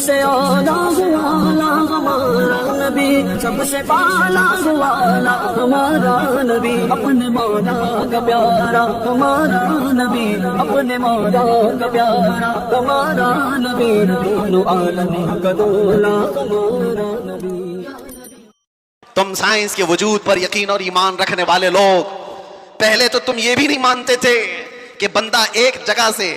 سے اولا والا ہمارا نبی، سب سے بالا والا ہمارا نبی، اپنے مولا کا پیارا ہمارا نبی، اپنے مولا کا پیارا ہمارا نبی، دونوں عالم کا دولا ہمارا نبی۔ تم سائنس کے وجود پر یقین اور ایمان رکھنے والے لوگ، پہلے تو تم یہ بھی نہیں مانتے تھے کہ بندہ ایک جگہ سے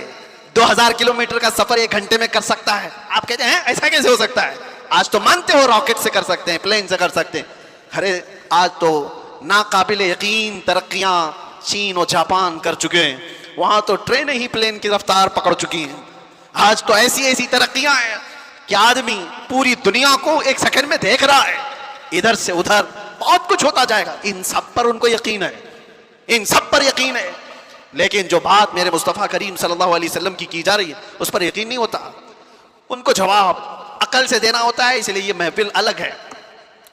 2000 کلومیٹر کا سفر 1 گھنٹے میں کر سکتا ہے۔ آپ کہتے ہیں ایسا کیسے ہو سکتا ہے؟ آج تو مانتے ہو راکٹ سے کر سکتے ہیں، پلین سے کر سکتے ہیں۔ ارے آج تو ناقابل یقین ترقیاں چین اور جاپان کر چکے ہیں، وہاں تو ٹرینیں ہی پلین کی رفتار پکڑ چکی ہیں۔ آج تو ایسی ترقیاں ہیں کہ آدمی پوری دنیا کو 1 سیکنڈ میں دیکھ رہا ہے، ادھر سے ادھر بہت کچھ ہوتا جائے گا۔ ان سب پر ان کو یقین ہے، ان سب پر یقین ہے، لیکن جو بات میرے مصطفیٰ کریم صلی اللہ علیہ وسلم کی جا رہی ہے اس پر یقین نہیں ہوتا۔ ان کو جواب عقل سے دینا ہوتا ہے، اس لیے یہ محفل الگ ہے،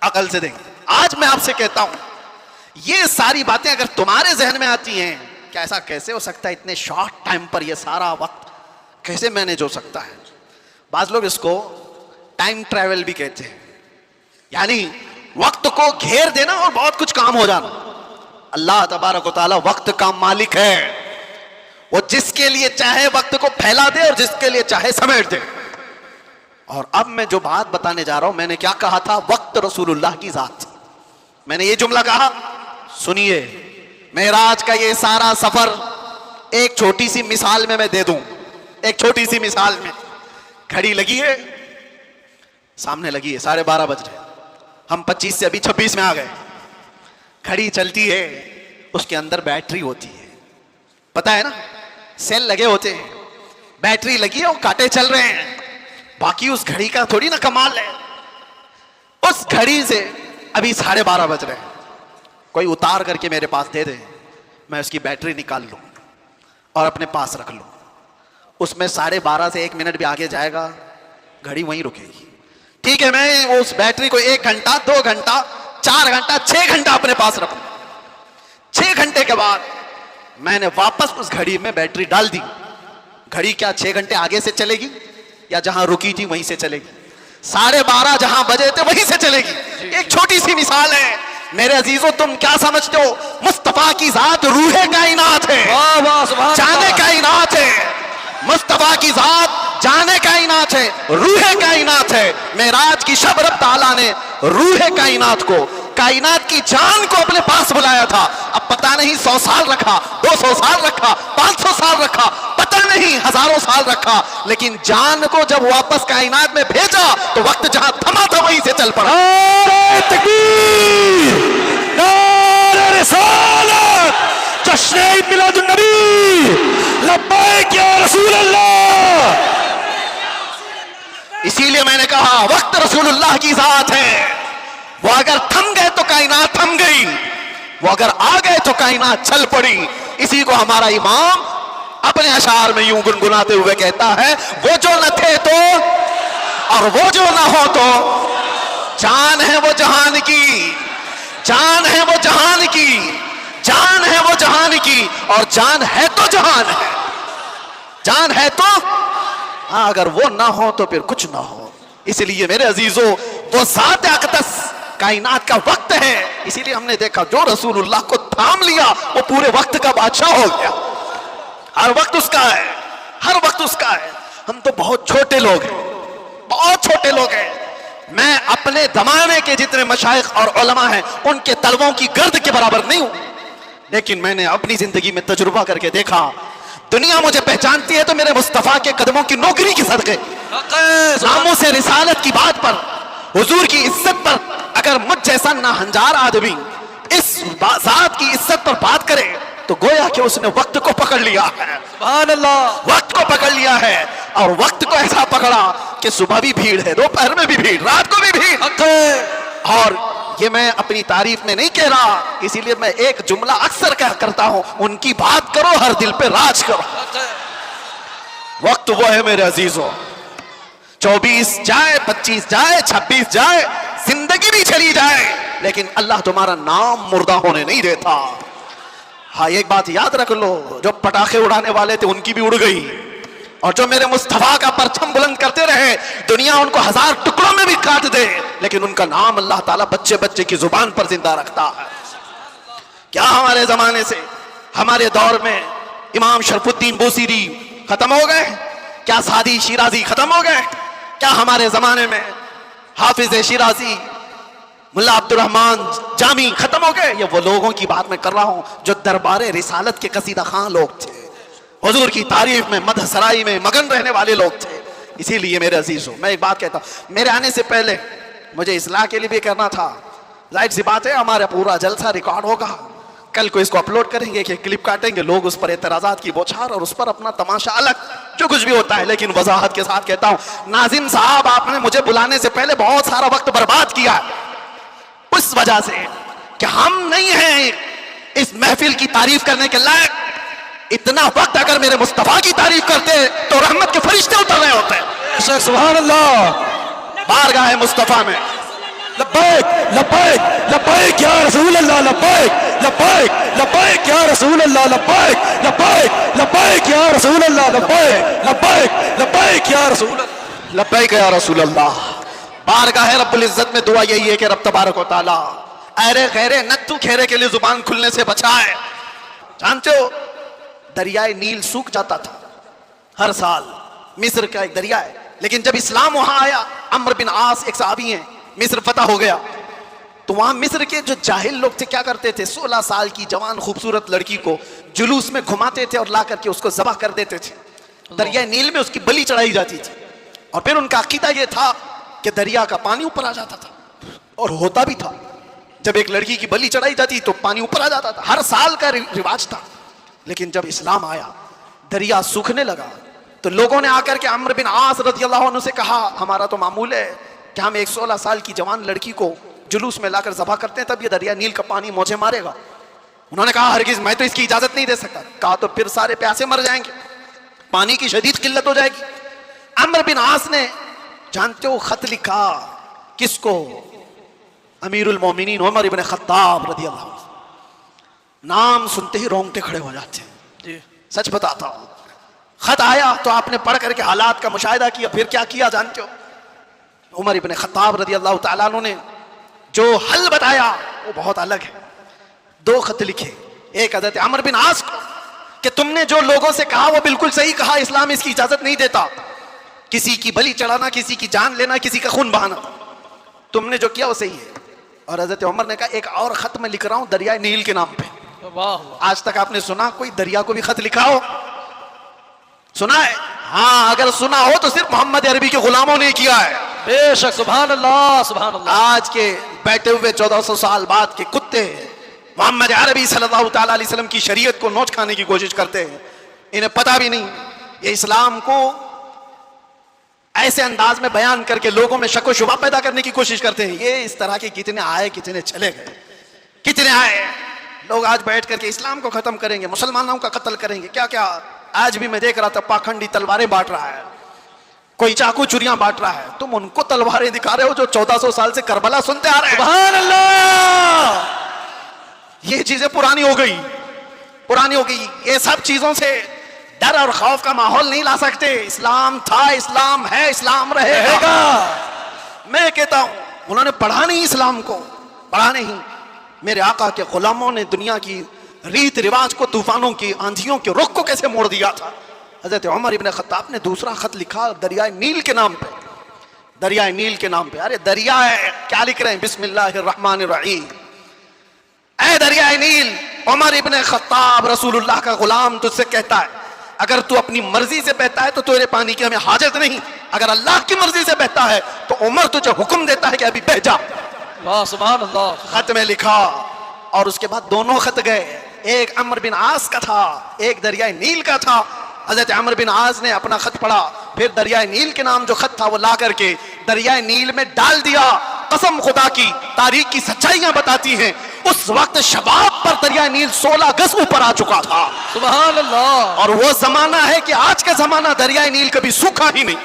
عقل سے دیں گے۔ آج میں آپ سے کہتا ہوں، یہ ساری باتیں اگر تمہارے ذہن میں آتی ہیں کہ ایسا کیسے ہو سکتا ہے، اتنے شارٹ ٹائم پر یہ سارا وقت کیسے مینیج ہو سکتا ہے۔ بعض لوگ اس کو ٹائم ٹریول بھی کہتے ہیں، یعنی وقت کو گھیر دینا اور بہت کچھ کام ہو جانا۔ اللہ تبارک و تعالی وقت کا مالک ہے، وہ جس کے لیے چاہے وقت کو پھیلا دے اور جس کے لیے چاہے سمیٹ دے۔ اور اب میں جو بات بتانے جا رہا ہوں، میں نے کیا کہا تھا؟ وقت رسول اللہ کی ذات تھی۔ میں نے یہ جملہ کہا، سنیے، معراج کا یہ سارا سفر ایک چھوٹی سی مثال میں دے دوں۔ ایک چھوٹی سی مثال میں گھڑی لگی ہے، سامنے لگی ہے، 12:30 بج رہے، ہم 25 سے ابھی 26 میں آ گئے۔ گھڑی چلتی ہے، اس کے اندر بیٹری ہوتی ہے، پتا ہے نا، سیل لگے ہوتے ہیں، بیٹری لگی ہے، وہ کاٹے چل رہے ہیں۔ باقی اس گھڑی کا تھوڑی نا کمال ہے۔ اس گھڑی سے ابھی 12:30 بج رہے ہیں، کوئی اتار کر کے میرے پاس دے دے، میں اس کی بیٹری نکال لوں اور اپنے پاس رکھ لوں، اس میں 12:30 سے 1 منٹ بھی آگے جائے گا، گھڑی وہیں رکے گی۔ ٹھیک ہے، میں اس بیٹری کو 1 گھنٹہ 2 گھنٹہ 4 گھنٹہ 6 گھنٹہ اپنے پاس رکھوں۔ 6 گھنٹے کے بعد میں نے واپس اس گھڑی میں بیٹری ڈال دی، گھڑی کیا 6 گھنٹے آگے سے چلے گی یا جہاں رکی تھی وہیں سے چلے گی؟ 12:30 جہاں بجے تھے وہیں سے چلے گی۔ ایک چھوٹی سی مثال ہے میرے عزیزوں، تم کیا سمجھتے ہو؟ مصطفیٰ کی ذات روح کائنات ہے، جان کائنات ہے، مصطفیٰ کی ذات جان کائنات ہے، روح کائنات ہے۔ معراج کی شب رب تعالیٰ نے روح کائنات کو، کائنات کی جان کو اپنے پاس بلایا تھا۔ اب پتہ نہیں 100 سال رکھا، 200 سال رکھا، 500 سال رکھا، پتہ نہیں ہزاروں سال رکھا، لیکن جان کو جب واپس کائنات میں بھیجا تو وقت جہاں تھما تھا وہیں سے چل پڑا۔ نعرہ تکبیر، نعرہ رسالت، جشن عید میلاد النبی، لبیک یا رسول اللہ۔ اسی لیے میں نے کہا وقت رسول اللہ کی ذات ہے، وہ اگر تھم گئے تو کائنات تھم گئی، وہ اگر آ گئے تو کائنات چل پڑی۔ اسی کو ہمارا امام اپنے اشعار میں یوں گنگناتے ہوئے کہتا ہے، وہ جو نہ تھے تو اور وہ جو نہ ہو تو، جان ہے وہ جہان کی، جان ہے وہ جہان کی، جان ہے وہ جہان کی، اور جان ہے تو جہان ہے، جان ہے تو ہاں، اگر وہ نہ ہو تو پھر کچھ نہ ہو۔ اس لیے میرے عزیزوں، وہ ذات اقدس کائنات کا وقت ہے، اسی لیے ہم نے دیکھا جو رسول اللہ کو تھام لیا وہ پورے وقت کا بادشاہ ہو گیا۔ ہر وقت اس کا ہے، ہر وقت اس کا ہے۔ ہم تو بہت چھوٹے لوگ ہیں، بہت چھوٹے لوگ ہیں۔ میں اپنے زمانے کے جتنے مشائخ اور علماء ہیں ان کے طلبوں کی گرد کے برابر نہیں ہوں، لیکن میں نے اپنی زندگی میں تجربہ کر کے دیکھا، دنیا مجھے پہچانتی ہے تو میرے مصطفیٰ کے قدموں کی نوکری کی صدقے، ناموس رسالت کی بات پر، حضور کی عزت پر اگر مجھ جیسا ناہنجار آدمی اس ذات کی عزت پر بات کرے تو گویا کہ اس نے وقت کو پکڑ لیا ہے۔ سبحان اللہ، وقت کو پکڑ لیا ہے، اور وقت کو ایسا پکڑا کہ صبح بھی بھیڑ ہے، دوپہر میں بھی بھیڑ، رات کو بھی بھیڑ۔ اور یہ میں اپنی تعریف میں نہیں کہہ رہا، اسی لیے میں ایک جملہ اکثر کہا کرتا ہوں، ان کی بات کرو ہر دل پہ راج کرو۔ وقت وہ ہے میرے عزیزوں، 24 جائے، 25 جائے، 26 جائے، زندگی بھی چلی جائے، لیکن اللہ تمہارا نام مردہ ہونے نہیں دیتا۔ ہاں ایک بات یاد رکھ لو، جو پٹاخے اڑانے والے تھے ان کی بھی اڑ گئی، اور جو میرے مصطفیٰ کا پرچم بلند کرتے رہے دنیا ان کو 1000 ٹکڑوں میں بھی کاٹ دے لیکن ان کا نام اللہ تعالیٰ بچے بچے کی زبان پر زندہ رکھتا ہے. کیا ہمارے زمانے سے ہمارے دور میں امام شرف الدین بوسیری ختم ہو گئے؟ کیا سعدی شیرازی ختم ہو گئے؟ کیا ہمارے زمانے میں حافظ شیرازی ملا عبد الرحمن جامی ختم ہو گئے؟ یہ وہ لوگوں کی بات میں کر رہا ہوں جو دربار رسالت کے قصیدہ خان لوگ تھے, حضور کی تعریف میں مدح سرائی میں مگن رہنے والے لوگ تھے. اسی لیے میرے عزیزوں میں ایک بات کہتا ہوں, میرے آنے سے پہلے مجھے اصلاح کے لیے بھی کرنا تھا. ظاہر سی بات ہے ہمارا پورا جلسہ ریکارڈ ہوگا, کل کو اس کو اپلوڈ کریں گے کہ کلپ کاٹیں گے, لوگ اس پر اعتراضات کی بوچھار اور اس پر اپنا تماشا الگ جو کچھ بھی ہوتا ہے. لیکن وضاحت کے ساتھ کہتا ہوں, ناظم صاحب آپ نے مجھے بلانے سے پہلے بہت سارا وقت برباد کیا اس وجہ سے کہ ہم نہیں ہیں اس محفل کی تعریف کرنے کے لائق. اتنا وقت اگر میرے مصطفیٰ کی تعریف کرتے تو رحمت کے فرشتے اتر رہے ہوتے. سبحان اللہ. بارگاہ مصطفیٰ میں لبیک لبیک لبیک یا رسول اللہ, لبیک لبیک لبیک یا رسول اللہ, لبیک لبیک لبیک یا رسول اللہ, لبیک لبیک لبیک یا رسول اللہ, لبیک یا رسول اللہ. بارگاہ رب العزت میں دعا یہی ہے کہ رب تبارک و تعالیٰ ایرے غیرے نتو کھیرے کے لیے زبان کھلنے سے بچائے. جانتے ہو دریائے نیل سوکھ جاتا تھا ہر سال, مصر کا ایک دریا ہے, لیکن جب اسلام وہاں آیا, عمرو بن عاص ایک صحابی ہیں, مصر فتح ہو گیا تو وہاں مصر کے جو جاہل لوگ تھے کیا کرتے تھے, 16 سال کی جوان خوبصورت لڑکی کو جلوس میں گھماتے تھے اور لا کر کے اس کو ذبح کر دیتے تھے. دریائے نیل میں اس کی بلی چڑھائی جاتی تھی اور پھر ان کا عقیدہ یہ تھا کہ دریا کا پانی اوپر آ جاتا تھا, اور ہوتا بھی تھا. جب ایک لڑکی کی بلی چڑھائی جاتی تو پانی اوپر آ جاتا تھا, ہر سال کا رواج تھا. لیکن جب اسلام آیا دریا سوکھنے لگا تو لوگوں نے آ کر کے عمرو بن عاص رضی اللہ عنہ سے کہا ہمارا تو معمول ہے کہ ہم ایک 16 سال کی جوان لڑکی کو جلوس میں لا کر ذبح کرتے ہیں تب یہ دریا نیل کا پانی موجیں مارے گا. انہوں نے کہا ہرگز میں تو اس کی اجازت نہیں دے سکتا. کہا تو پھر سارے پیاسے مر جائیں گے, پانی کی شدید قلت ہو جائے گی. عمرو بن عاص نے جانتے ہو خط لکھا کس کو, امیر المومنین عمر ابن خطاب رضی اللہ عنہ. نام سنتے ہی رونگٹے کھڑے ہو جاتے ہیں, سچ بتاتا ہوں. خط آیا تو آپ نے پڑھ کر کے حالات کا مشاہدہ کیا, پھر کیا کیا جانتے ہو, عمر ابن خطاب رضی اللہ تعالیٰ عنہ نے جو حل بتایا وہ بہت الگ ہے. 2 خط لکھے, ایک حضرت عمرو بن عاص کو کہ تم نے جو لوگوں سے کہا وہ بالکل صحیح کہا, اسلام اس کی اجازت نہیں دیتا, کسی کی بلی چڑھانا, کسی کی جان لینا, کسی کا خون بہانا, تم نے جو کیا وہ صحیح ہے. اور حضرت عمر نے کہا ایک اور خط میں لکھ رہا ہوں دریائے نیل کے نام پہ. آج تک آپ نے سنا کوئی دریا کو بھی خط لکھا ہو؟ سنا ہے؟ ہاں اگر سنا ہو تو صرف محمد عربی کے غلاموں نے کیا ہے. بے شک. سبحان اللہ سبحان اللہ. آج کے بیٹھے ہوئے 1400 سال بعد کے کتے محمد عربی صلی اللہ تعالیٰ علیہ وسلم کی شریعت کو نوچ کھانے کی کوشش کرتے ہیں, انہیں پتہ بھی نہیں. یہ اسلام کو ایسے انداز میں بیان کر کے لوگوں میں شک و شبہ پیدا کرنے کی کوشش کرتے ہیں. یہ اس طرح کے کتنے آئے کتنے چلے گئے, کتنے آئے. لوگ آج بیٹھ کر کے اسلام کو ختم کریں گے, مسلمانوں کا قتل کریں گے, کیا کیا. آج بھی میں دیکھ رہا تھا پاکھنڈی تلواریں بانٹ رہا ہے, کوئی چاقو چوریاں بانٹ رہا ہے. تم ان کو تلواریں دکھا رہے ہو جو 1400 سال سے کربلا سنتے آ رہے ہیں. سبحان اللہ. یہ چیزیں پرانی ہو گئی, پرانی ہو گئی. یہ سب چیزوں سے ڈر اور خوف کا ماحول نہیں لا سکتے. اسلام تھا, اسلام ہے, اسلام رہے گا. میں کہتا ہوں انہوں نے پڑھا نہیں اسلام کو, پڑھا نہیں. میرے آقا کے غلاموں نے دنیا کی ریت رواج کو, طوفانوں کی آندھیوں کے رخ کو کیسے موڑ دیا تھا. حضرت عمر ابن خطاب نے دوسرا خط لکھا دریائے نیل کے نام پہ, دریائے نیل کے نام پہ. ارے دریا ہے, کیا لکھ رہے ہیں, بسم اللہ الرحمن الرحیم. اے دریائے نیل, عمر ابن خطاب رسول اللہ کا غلام تجھ سے کہتا ہے اگر تو اپنی مرضی سے بہتا ہے تو تیرے پانی کی ہمیں حاجت نہیں, اگر اللہ کی مرضی سے بہتا ہے تو عمر تجھے حکم دیتا ہے کہ ابھی بہ جا. واہ سبحان اللہ. خط میں لکھا اور اس کے بعد 2 خط گئے, ایک عمرو بن عاص کا تھا, ایک دریائے نیل کا تھا. حضرت عمرو بن عاص نے اپنا خط پڑھا, پھر دریائے نیل کے نام جو خط تھا وہ لا کر کے دریائے نیل میں ڈال دیا. قسم خدا کی, تاریخ کی سچائیاں بتاتی ہیں اس وقت شباب پر دریائے نیل 16 گز اوپر آ چکا تھا. سبحان اللہ. اور وہ زمانہ ہے کہ آج کا زمانہ دریائے نیل کبھی سوکھا ہی نہیں,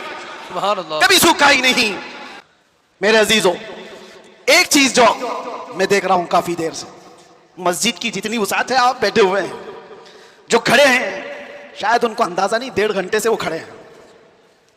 سبحان اللہ. کبھی سوکھا ہی نہیں. میرے عزیزوں, ایک چیز جو میں دیکھ رہا ہوں کافی دیر سے, مسجد کی جتنی وسعت ہے آپ بیٹھے ہوئے ہیں, جو کھڑے ہیں شاید ان کو اندازہ نہیں 1.5 گھنٹے سے وہ کھڑے ہیں.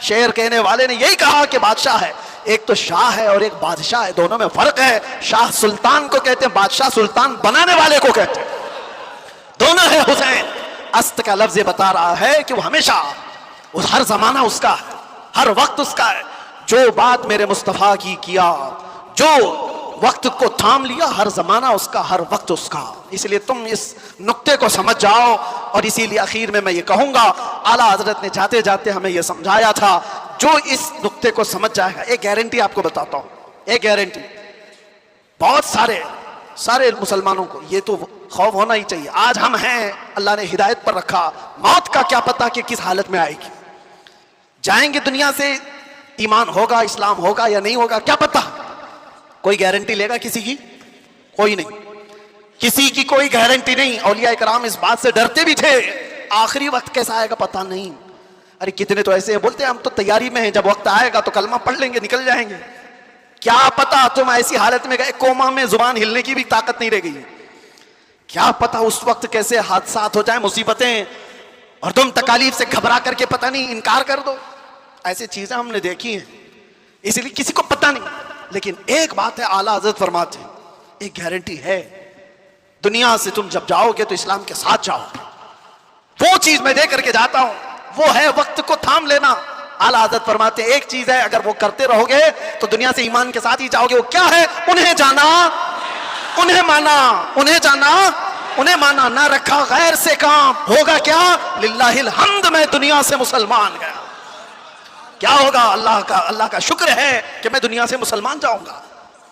شعر کہنے والے نے یہی کہا کہ بادشاہ ہے، ایک تو شاہ ہے اور ایک بادشاہ ہے، دونوں میں فرق ہے۔ شاہ سلطان کو کہتے ہیں، بادشاہ سلطان بنانے والے کو کہتے ہیں، دونوں ہے حسین۔ است کا لفظ بتا رہا ہے کہ وہ ہمیشہ، ہر زمانہ اس کا ہے، ہر وقت اس کا ہے۔ جو بات میرے مصطفیٰ کی کیا، جو وقت کو تھام لیا، ہر زمانہ اس کا، ہر وقت اس کا۔ اس لیے تم اس نقطے کو سمجھ جاؤ، اور اسی لیے اخیر میں یہ کہوں گا، اعلیٰ حضرت نے جاتے جاتے ہمیں یہ سمجھایا تھا، جو اس نقطے کو سمجھ جائے گا۔ ایک گارنٹی آپ کو بتاتا ہوں، ایک گارنٹی، بہت سارے مسلمانوں کو یہ تو خوف ہونا ہی چاہیے۔ آج ہم ہیں، اللہ نے ہدایت پر رکھا، موت کا کیا پتا کہ کس حالت میں آئے گی، جائیں گے دنیا سے، ایمان ہوگا، اسلام ہوگا یا نہیں ہوگا، کیا پتا۔ کوئی گارنٹی لے گا کسی کی؟ کوئی نہیں، کسی کی کوئی گارنٹی نہیں۔ اولیاء کرام اس بات سے ڈرتے بھی تھے، آخری وقت کیسا آئے گا پتا نہیں۔ ارے کتنے تو ایسے ہیں بولتے ہیں ہم تو تیاری میں ہیں، جب وقت آئے گا تو کلمہ پڑھ لیں گے، نکل جائیں گے۔ کیا پتا تم ایسی حالت میں گئے، کوما میں زبان ہلنے کی بھی طاقت نہیں رہ گئی، کیا پتا اس وقت کیسے حادثات ہو جائیں، مصیبتیں، اور تم تکالیف سے گھبرا کر کے پتہ نہیں انکار کر دو۔ ایسی چیزیں ہم نے دیکھی ہیں، اس لیے کسی کو پتہ نہیں۔ لیکن ایک بات ہے، اعلیٰ حضرت فرماتے ہیں، ایک گارنٹی ہے، دنیا سے تم جب جاؤ گے تو اسلام کے ساتھ جاؤ گے۔ وہ چیز میں دے کر کے جاتا ہوں، وہ ہے وقت کو تھام لینا۔ اعلیٰ حضرت فرماتے ہیں ایک چیز ہے، اگر وہ کرتے رہو گے تو دنیا سے ایمان کے ساتھ ہی جاؤ گے۔ وہ کیا ہے؟ انہیں جانا، انہیں مانا، انہیں جانا، انہیں مانا، نہ رکھا غیر سے کام۔ ہوگا کیا؟ للہ الحمد، میں دنیا سے مسلمان گیا۔ کیا ہوگا؟ اللہ کا شکر ہے کہ میں دنیا سے مسلمان جاؤں گا۔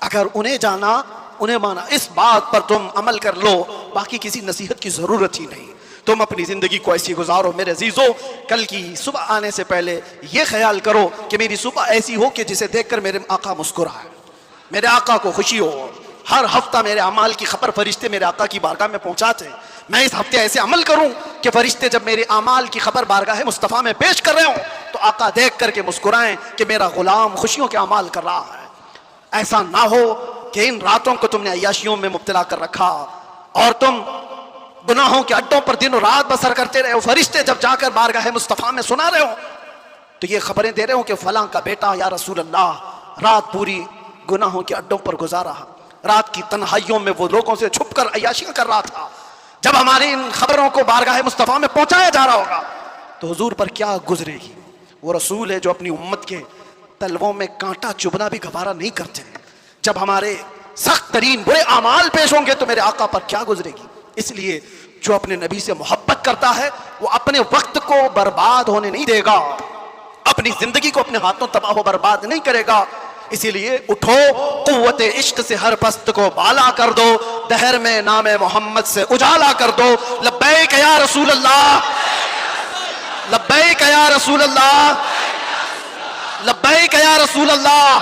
اگر انہیں جانا، انہیں مانا، اس بات پر تم عمل کر لو، باقی کسی نصیحت کی ضرورت ہی نہیں۔ تم اپنی زندگی کو ایسی گزارو میرے عزیزو، کل کی صبح آنے سے پہلے یہ خیال کرو کہ میری صبح ایسی ہو کہ جسے دیکھ کر میرے آقا مسکرائے، میرے آقا کو خوشی ہو۔ ہر ہفتہ میرے اعمال کی خبر فرشتے میرے آقا کی بارگاہ میں پہنچاتے ہیں۔ میں اس ہفتے ایسے عمل کروں کہ فرشتے جب میرے اعمال کی خبر بارگاہ مصطفیٰ میں پیش کر رہے ہوں تو آقا دیکھ کر کے مسکرائیں کہ میرا غلام خوشیوں کے اعمال کر رہا ہے۔ ایسا نہ ہو کہ ان راتوں کو تم نے عیاشیوں میں مبتلا کر رکھا اور تم گناہوں کے اڈوں پر دن و رات بسر کرتے رہے ہو۔ فرشتے جب جا کر بارگاہ مصطفیٰ میں سنا رہے ہو تو یہ خبریں دے رہے ہو کہ فلاں کا بیٹا یا رسول اللہ رات پوری گناہوں کے اڈوں پر گزارا، رات کی تنہائیوں میں وہ لوگوں سے چھپ کر عیاشیاں کر رہا تھا۔ جب ہماری ان خبروں کو بارگاہ مصطفیٰ میں پہنچایا جا رہا ہوگا تو حضور پر کیا گزرے گی۔ وہ رسول ہے جو اپنی امت کے تلووں میں کانٹا چبھنا بھی گوارا نہیں کرتے۔ جب ہمارے سخت ترین برے اعمال پیش ہوں گے تو میرے آقا پر کیا گزرے گی۔ اس لیے جو اپنے نبی سے محبت کرتا ہے وہ اپنے وقت کو برباد ہونے نہیں دے گا، اپنی زندگی کو اپنے ہاتھوں تباہ و برباد نہیں کرے گا۔ اسی لیے اٹھو، قوت عشق سے ہر پست کو بالا کر دو، دہر میں نام محمد سے اجالا کر دو۔ لبیک یا رسول اللہ، لبیک یا رسول اللہ، لبیک یا رسول اللہ۔